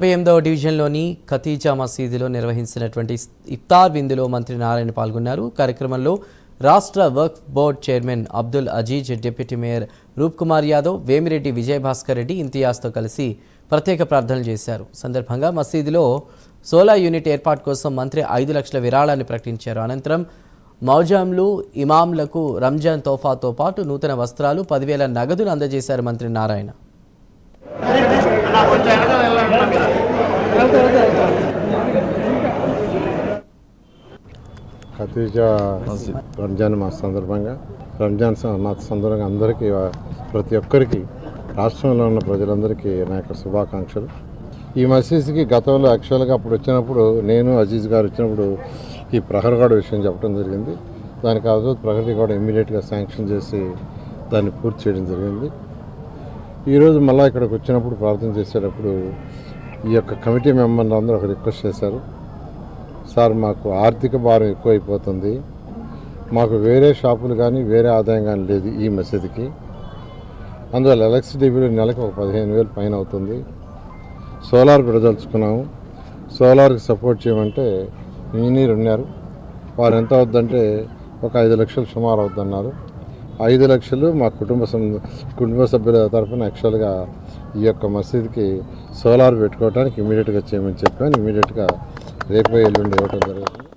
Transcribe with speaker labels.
Speaker 1: 28వ డివిజన్లోని ఖతీజా మసీదులో నిర్వహించినటువంటి ఇఫ్తార్ విందులో మంత్రి నారాయణ పాల్గొన్నారు. కార్యక్రమంలో రాష్ట్ర Waqf board chairman Abdul Aziz, deputy mayor Roop Kumar Yadav, Vemireddy Vijayabhaskar Reddy ఇంతియాజ్తో కలిసి ప్రత్యేక ప్రార్థనలు చేశారు. సందర్భంగా మసీదులో సోలార్ యూనిట్ ఏర్పాటు కోసం మంత్రి 5 లక్షల విరాళాన్ని ప్రకటించారు. అనంతరం మౌజాంలు, ఇమాంలకు రంజాన్ తోఫాతో పాటు నూతన వస్త్రాలు, 10,000 నగదును అందజేశారు మంత్రి నారాయణ.
Speaker 2: ఖతీజా రంజాన్ మాస సందర్భంగా అందరికీ, ప్రతి ఒక్కరికి, రాష్ట్రంలో ఉన్న ప్రజలందరికీ నా యొక్క శుభాకాంక్షలు. ఈ మసీదుకి గతంలో యాక్చువల్గా అప్పుడు వచ్చినప్పుడు నేను అజీజ్ గారు వచ్చినప్పుడు ఈ ప్రహరీ గోడ విషయం చెప్పడం జరిగింది. దానికి ఆ రోజు ప్రహరీ గోడ ఇమ్మీడియట్గా శాంక్షన్ చేసి దాన్ని పూర్తి చేయడం జరిగింది. ఈరోజు మళ్ళీ ఇక్కడికి వచ్చినప్పుడు ప్రార్థన చేసేటప్పుడు ఈ యొక్క కమిటీ మెంబర్లు అందరూ ఒక రిక్వెస్ట్ చేశారు. సార్, మాకు ఆర్థిక భారం ఎక్కువైపోతుంది, మాకు వేరే షాపులు కానీ వేరే ఆదాయం కానీ లేదు ఈ మసీదుకి, అందువల్ల ఎలక్ట్రిసిటీ బిల్లు నెలకు ఒక 15,000 పైన అవుతుంది. సోలార్ పెడదలుచుకున్నాము, సోలార్కి సపోర్ట్ చేయమంటే ఇంజనీర్ ఉన్నారు, వారు ఎంత అవుద్దంటే ఒక 5 లక్షలు సుమారు అవుద్దన్నారు. 5 లక్షలు మా కుటుంబ సభ్యుల తరఫున యాక్చువల్గా ఈ యొక్క మసీదుకి సోలార్ పెట్టుకోవడానికి ఇమీడియట్గా చేయమని చెప్పాను. ఇమీడియట్గా రేపు ఎల్లుండి ఇవ్వడం జరుగుతుంది.